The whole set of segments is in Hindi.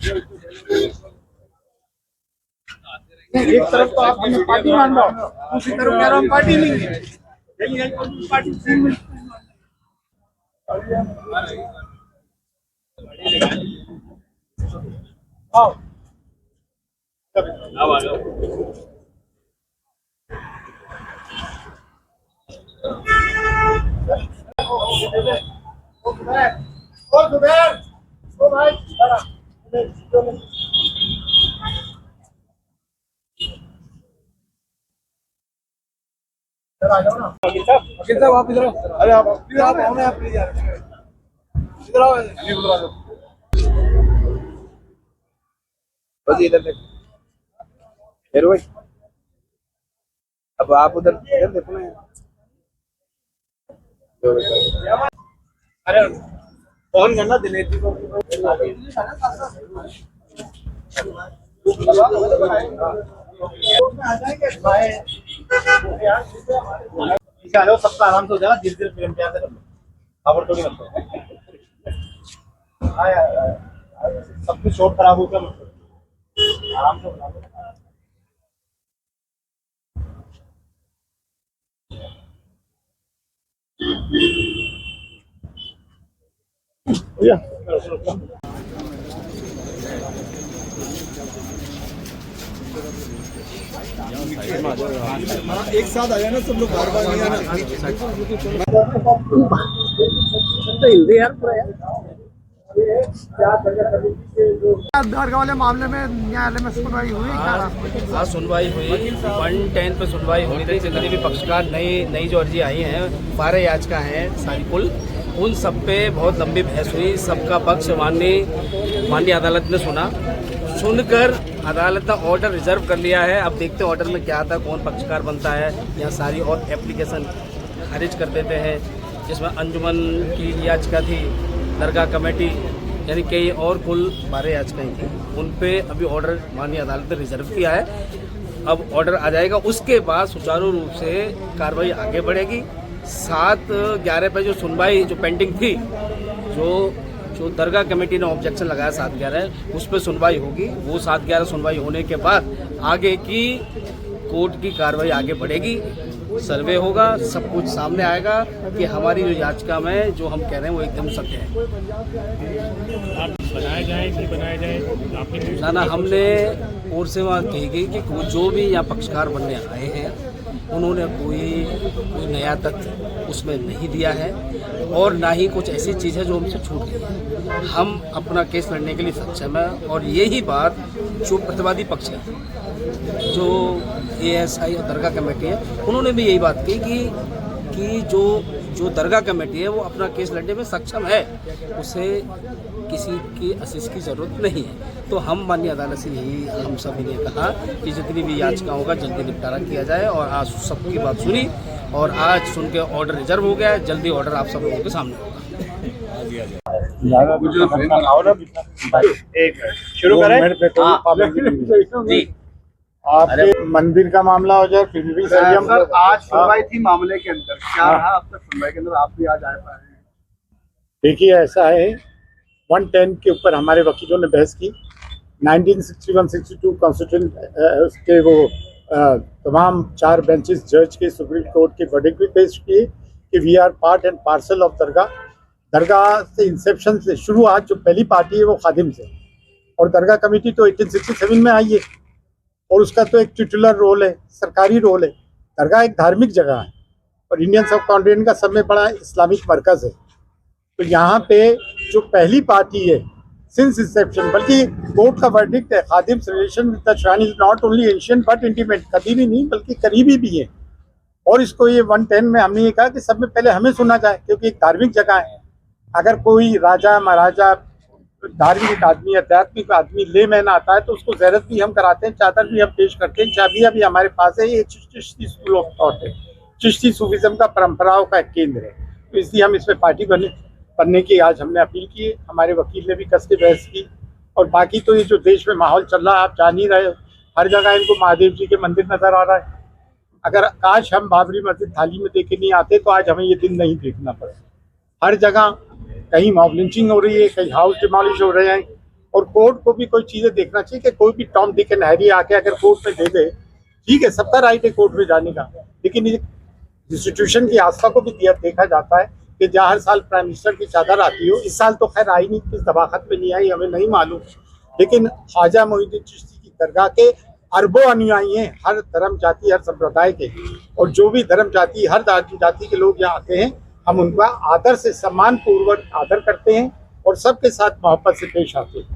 एक तरफ तो आप हमें पार्टी मान रहे हो, दूसरी तरफ कह रहा हूँ पार्टी नहीं है। यही है पार्टी आओ ओ भाई आ जाओ ना। वकील साहब आप इधर आओ। अरे आप इधर आओ ना, आप प्लीज यार इधर आओ। नहीं उधर आ जाओ बस इधर देख हेरो भाई। अब आप उधर इधर देखो ना। अरे फोन करना दिनेश जी को। आ जाओ, सबका आराम से हो जाएगा। धीरे धीरे फिल्म प्यार से कर लो, खबर थोड़ी मत करो। सब कुछ शॉट खराब हो गया, आराम से बना लो। एक साथ आ जाना सब लोग, बार बार नहीं आना। तो हिल दे यार पूरा यार। दरगाह वाले मामले में न्यायालय में सुनवाई हुई? हाँ, सुनवाई हुई। 110 पे सुनवाई हुई थी। जितनी भी पक्षकार नई जो अर्जी आई हैं, 12 याचिका हैं सारी कुल, उन सब पे बहुत लंबी बहस हुई। सबका पक्ष माननीय अदालत ने सुनकर अदालत ने ऑर्डर रिजर्व कर लिया है। अब देखते हैं ऑर्डर में क्या आता है, कौन पक्षकार बनता है, या सारी और एप्लीकेशन खारिज कर देते हैं। जिसमें अंजुमन की याचिका थी, दरगाह कमेटी, यानी कई और कुल 12 याचिकाएँ थी, उन पे अभी ऑर्डर माननीय अदालत ने रिजर्व किया है। अब ऑर्डर आ जाएगा, उसके बाद सुचारू रूप से कार्रवाई आगे बढ़ेगी। 7/11 पे जो सुनवाई जो पेंडिंग थी, जो दरगाह कमेटी ने ऑब्जेक्शन लगाया 7/11, उस पर सुनवाई होगी। वो 7/11 सुनवाई होने के बाद आगे की कोर्ट की कार्रवाई आगे बढ़ेगी। सर्वे होगा, सब कुछ सामने आएगा कि हमारी जो याचिका में जो हम कह रहे हैं वो एकदम सत्य है। बनाया जाए नहीं बनाया जाए, ना हमने और से वहाँ कही गई कि जो भी यहाँ पक्षकार बनने आए हैं उन्होंने कोई नया तथ्य उसमें नहीं दिया है, और ना ही कुछ ऐसी चीज़ है जो हमसे छूट गई है। हम अपना केस लड़ने के लिए सक्षम है, और यही बात जो प्रतिवादी पक्ष है, जो ASI और दरगाह कमेटी है, उन्होंने भी यही बात कही कि जो दरगाह कमेटी है वो अपना केस लड़ने में सक्षम है, उसे किसी की असीस की ज़रूरत नहीं है। तो हम माननीय अदालत से यही हम सभी ने कहा कि जितनी भी याचिकाओं का जल्दी निपटारा किया जाए, और आज सबकी बात सुनी और आज सुन के ऑर्डर रिजर्व हो गया है। जल्दी ऑर्डर आप सब लोगों के सामने होगा। शुरू करें। आपके मंदिर का मामला हो जाए, फिर भी सर आज सुनवाई थी मामले के अंदर, क्या रहा अब तक सुनवाई के अंदर? आप भी आज आ पाए हैं। देखिए, ऐसा है, 110 के ऊपर हमारे वकीलों ने बहस की। 1961-62 कॉन्स्टिट्यूशन के वो तमाम 4 बेंचेस जज के सुप्रीम कोर्ट के वर्डिक्ट भी पेश किए कि we are part and parcel of दरगाह से इंसेप्शन से शुरुआत जो पहली पार्टी है वो खादिम से, और दरगाह कमेटी तो 1867 में आई है, और उसका तो एक ट्यूटुलर रोल है, सरकारी रोल है। दरगाह एक धार्मिक जगह है और इंडियन सब कॉन्टिनेंट का सब में बड़ा इस्लामिक मरकज है। तो यहाँ पे जो पहली पार्टी है सिंस इंसेप्शन, बल्कि कोर्ट का वर्डिक्ट है, खादिम्स relation with the shrine is not only ancient but intimate, कदीमी नहीं बल्कि करीबी भी है। और इसको ये 110 में हमने ये कहा कि सब में पहले हमें सुना जाए, क्योंकि एक धार्मिक जगह है। अगर कोई राजा महाराजा धार्मिक आदमी, आध्यात्मिक आदमी, लेमैन आता है तो उसको ज़ियारत भी हम कराते हैं, चादर भी हम पेश करते हैं, चाबियाँ भी हमारे पास है। ये चिश्ती स्कूल ऑफ थॉट है, चिश्ती सूफिज्म का परंपराओं का एक केंद्र है। तो इसलिए हम इसमें पार्टी बनने की आज हमने अपील की है। हमारे वकील ने भी कस के बहस की। और बाकी तो ये जो देश में माहौल चल रहा है आप जान ही रहे हो, हर जगह इनको महादेव जी के मंदिर नजर आ रहा है। अगर काश हम बाबरी मस्जिद थाली में देखे नहीं आते तो आज हमें ये दिन नहीं देखना पड़े। हर जगह कहीं मॉब लिंचिंग हो रही है, कहीं हाउस डिमोलिश हो रहे हैं, और कोर्ट को भी कोई चीजें देखना चाहिए कि कोई भी टॉम डिक एंड हैरी आके अगर कोर्ट में दे दे, ठीक है, सबका राइट है कोर्ट में जाने का, लेकिन इंस्टीट्यूशन की आस्था को भी देखा जाता है कि जहाँ हर साल प्राइम मिनिस्टर की चादर आती हो। इस साल तो खैर आई नहीं, किस दबाखत में नहीं आई हमें नहीं मालूम, लेकिन ख्वाजा मोइनुद्दीन चिश्ती की दरगाह के अरबों अनुयायी हैं, हर धर्म जाति हर संप्रदाय के, और जो भी धर्म जाति हर जाति के लोग यहाँ आते हैं, हम उनका आदर से सम्मान पूर्वक आदर करते हैं और सबके साथ मोहब्बत से पेश आते हैं।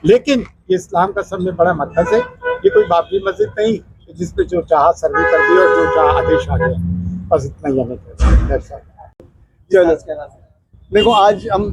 लेकिन ये इस्लाम का सब में बड़ा मकसद है, ये कोई बाबरी मस्जिद नहीं जिसपे जो चाह सर्वे कर दिया और जो चाह आदेश आ गया, बस इतना ही हमें कहना है। देखो, आज हम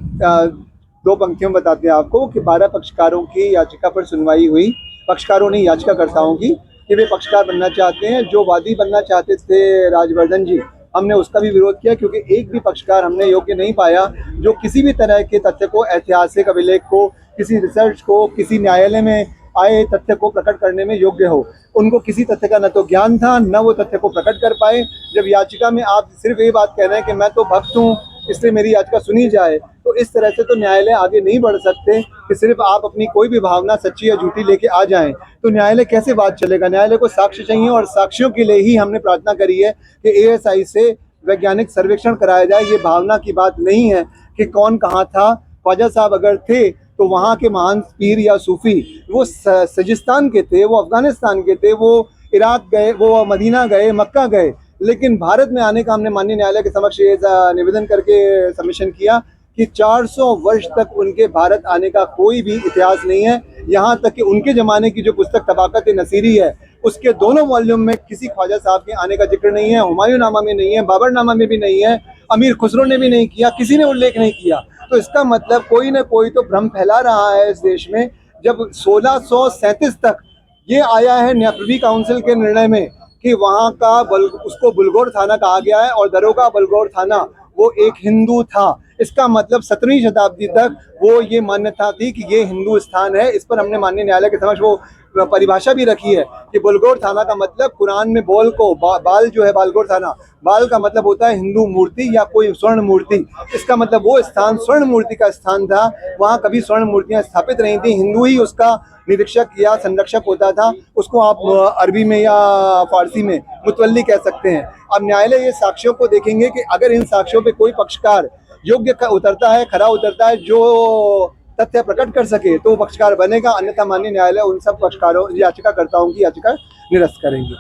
दो पंक्तियों में बताते हैं आपको कि 12 पक्षकारों की याचिका पर सुनवाई हुई। पक्षकारों ने याचिकाकर्ताओं की कि वे पक्षकार बनना चाहते हैं। जो वादी बनना चाहते थे राजवर्धन जी, हमने उसका भी विरोध किया क्योंकि एक भी पक्षकार हमने योग्य नहीं पाया जो किसी भी तरह के तथ्य को, ऐतिहासिक अभिलेख को, किसी रिसर्च को, किसी न्यायालय में आए तथ्य को प्रकट करने में योग्य हो। उनको किसी तथ्य का न तो ज्ञान था, न वो तथ्य को प्रकट कर पाए। जब याचिका में आप सिर्फ ये बात कह रहे हैं कि मैं तो भक्त हूँ इसलिए मेरी याचिका सुनी जाए, तो इस तरह से तो न्यायालय आगे नहीं बढ़ सकते कि सिर्फ आप अपनी कोई भी भावना सच्ची या झूठी लेके आ जाएं। तो न्यायालय कैसे बात चलेगा? न्यायालय को साक्ष्य चाहिए और साक्ष्यों के लिए ही हमने प्रार्थना करी है कि ASI से वैज्ञानिक सर्वेक्षण कराया जाए। ये भावना की बात नहीं है कि कौन कहाँ था। ख्वाजा साहब अगर थे तो वहाँ के महान पीर या सूफी वो सजिस्तान के थे, वो अफगानिस्तान के थे, वो इराक गए, वो मदीना गए, मक्का गए, लेकिन भारत में आने का हमने माननीय न्यायालय के समक्ष ये निवेदन करके सबमिशन किया कि 400 वर्ष तक उनके भारत आने का कोई भी इतिहास नहीं है। यहाँ तक कि उनके ज़माने की जो पुस्तक तबाक़त नसीरी है उसके दोनों वॉल्यूम में किसी ख्वाजा साहब के आने का जिक्र नहीं है, हुमायूं नामा में नहीं है, बाबर नामा में भी नहीं है, अमीर खुसरो ने भी नहीं किया, किसी ने उल्लेख नहीं किया। तो इसका मतलब कोई ना कोई तो भ्रम फैला रहा है इस देश में। जब 1637 तक ये आया है प्रिवी काउंसिल के निर्णय में कि वहाँ का उसको बुलगोर थाना कहा गया है और दरोगा बुलगोर थाना वो एक हिंदू था। इसका मतलब 17वीं शताब्दी तक वो ये मान्यता थी कि ये हिंदू स्थान है। इस पर हमने माननीय न्यायालय के समक्ष वो परिभाषा भी रखी है कि बुलगोर थाना का मतलब कुरान में बोल को बाल जो है, बालगोर थाना, बाल का मतलब होता है हिंदू मूर्ति या कोई स्वर्ण मूर्ति। इसका मतलब वो स्थान स्वर्ण मूर्ति का स्थान था, वहाँ कभी स्वर्ण मूर्तियाँ स्थापित नहीं थी। हिंदू ही उसका निरीक्षक या संरक्षक होता था। उसको आप अरबी में या फारसी में मुतवल्ली कह सकते हैं। अब न्यायालय ये साक्ष्यों को देखेंगे कि अगर इन साक्ष्यों पे कोई पक्षकार योग्य उतरता है, खरा उतरता है, जो तथ्य प्रकट कर सके तो वो पक्षकार बनेगा, अन्यथा माननीय न्यायालय उन सब पक्षकारों याचिकाकर्ताओं की याचिका निरस्त करेंगे।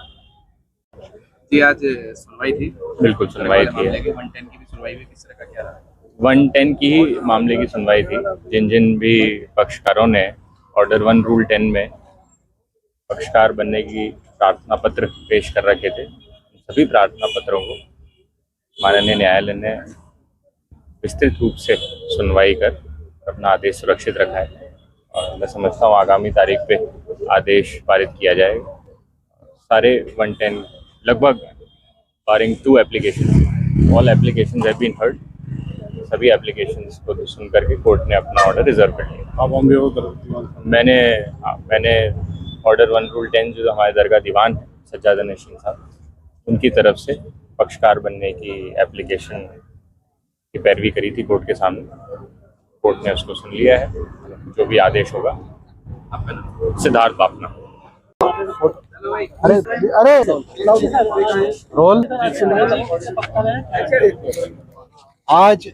जी, आज सुनवाई थी। बिल्कुल सुनवाई थी। 110 की भी सुनवाई हुई, किस तरह का क्या रहा? 110 की ही मामले की सुनवाई थी। जिन जिन भी पक्षकारों ने ऑर्डर 1 रूल 10 में पक्षकार बनने की प्रार्थना पत्र पेश कर रखे थे, सभी प्रार्थना पत्रों को माननीय न्यायालय ने विस्तृत रूप से सुनवाई कर अपना आदेश सुरक्षित रखा है और मैं समझता हूँ आगामी तारीख पे आदेश पारित किया जाएगा। सारे 110 लगभग barring 2 application, all applications have been heard. सभी एप्लीकेशंस को सुन करके कोर्ट ने अपना ऑर्डर रिजर्व कर लिया। मैंने ऑर्डर 1 रूल 10 जो हमारे दरगाह दीवान है सज्जादा नशीन साहब, उनकी तरफ से पक्षकार बनने की एप्लीकेशन की पैरवी करी थी कोर्ट के सामने। कोर्ट ने उसको सुन लिया है। जो भी आदेश होगा, सिद्धार्थ बापना। अरे रोल। आज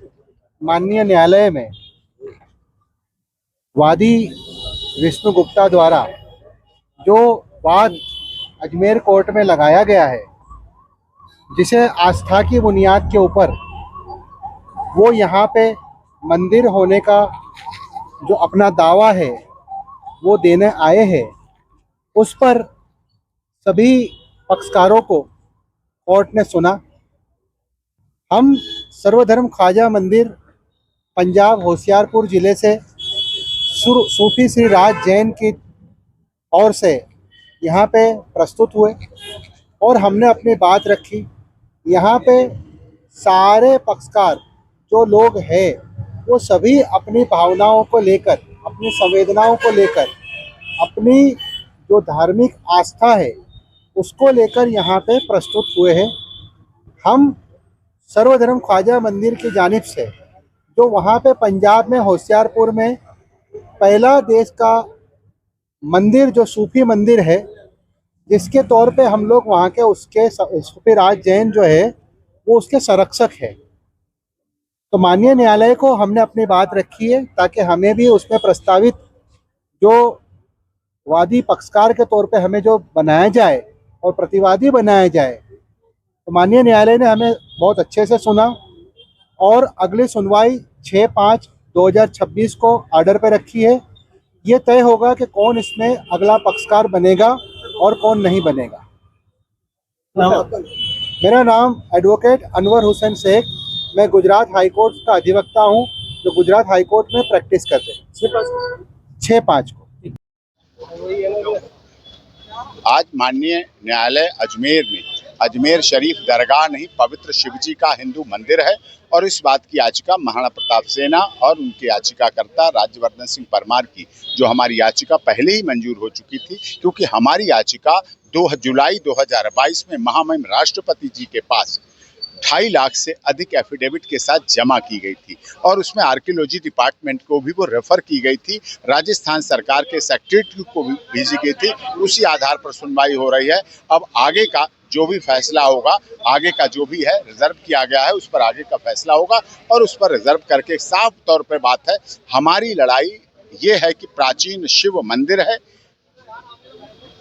माननीय न्यायालय में वादी विष्णु गुप्ता द्वारा जो वाद अजमेर कोर्ट में लगाया गया है, जिसे आस्था की बुनियाद के ऊपर वो यहाँ पे मंदिर होने का जो अपना दावा है वो देने आए हैं, उस पर सभी पक्षकारों को कोर्ट ने सुना। हम सर्वधर्म ख्वाजा मंदिर पंजाब होशियारपुर ज़िले से सूफी श्री राज जैन की ओर से यहाँ पे प्रस्तुत हुए और हमने अपनी बात रखी। यहाँ पे सारे पक्षकार जो लोग हैं वो सभी अपनी भावनाओं को लेकर, अपनी संवेदनाओं को लेकर, अपनी जो धार्मिक आस्था है उसको लेकर यहाँ पे प्रस्तुत हुए हैं। हम सर्वधर्म ख्वाजा मंदिर की जानिब से जो वहाँ पे पंजाब में होशियारपुर में पहला देश का मंदिर जो सूफी मंदिर है, जिसके तौर पे हम लोग वहाँ के उसके सूफी राज जैन जो है वो उसके संरक्षक है। तो माननीय न्यायालय को हमने अपनी बात रखी है ताकि हमें भी उसमें प्रस्तावित जो वादी पक्षकार के तौर पे हमें जो बनाया जाए और प्रतिवादी बनाया जाए, तो माननीय न्यायालय ने हमें बहुत अच्छे से सुना और अगली सुनवाई 6/5/2026 को ऑर्डर पे रखी है। ये तय होगा कि कौन इसमें अगला पक्षकार बनेगा और कौन नहीं बनेगा। मेरा नाम एडवोकेट अनवर हुसैन शेख, मैं गुजरात हाई कोर्ट का अधिवक्ता हूँ जो गुजरात हाई कोर्ट में प्रैक्टिस करते हैं। 6/5 को आज माननीय न्यायालय अजमेर में अजमेर शरीफ दरगाह नहीं पवित्र शिवजी का हिंदू मंदिर है और इस बात की याचिका महाराणा प्रताप सेना और उनके याचिकाकर्ता राज्यवर्धन सिंह परमार की, जो हमारी याचिका पहले ही मंजूर हो चुकी थी, क्योंकि हमारी याचिका 2 जुलाई 2022 में महामहिम राष्ट्रपति जी के पास 2.5 लाख से अधिक एफिडेविट के साथ जमा की गई थी और उसमें आर्कियोलॉजी डिपार्टमेंट को भी वो रेफर की गई थी, राजस्थान सरकार के सेक्रेटरी को भी भेजी गई थी। उसी आधार पर सुनवाई हो रही है। अब आगे का जो भी फैसला होगा, आगे का जो भी है रिजर्व किया गया है, उस पर आगे का फैसला होगा और उस पर रिजर्व करके साफ तौर पर बात है, हमारी लड़ाई ये है कि प्राचीन शिव मंदिर है,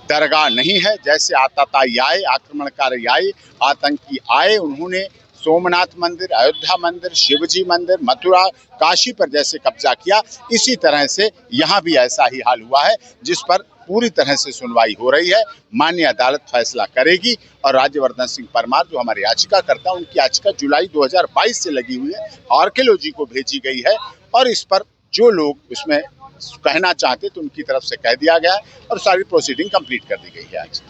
दरगाह नहीं है। जैसे आतताई आए, आक्रमणकारी आए, आतंकी आए, उन्होंने सोमनाथ मंदिर, अयोध्या मंदिर, शिवजी मंदिर, मथुरा, काशी पर जैसे कब्जा किया, इसी तरह से यहाँ भी ऐसा ही हाल हुआ है, जिस पर पूरी तरह से सुनवाई हो रही है। माननीय अदालत फैसला करेगी और राज्यवर्धन सिंह परमार जो हमारे याचिकाकर्ता, उनकी याचिका जुलाई 2022 से लगी हुई है, आर्कियोलॉजी को भेजी गई है और इस पर जो लोग उसमें कहना चाहते तो उनकी तरफ से कह दिया गया है और सारी प्रोसीडिंग कंप्लीट कर दी गई है आज।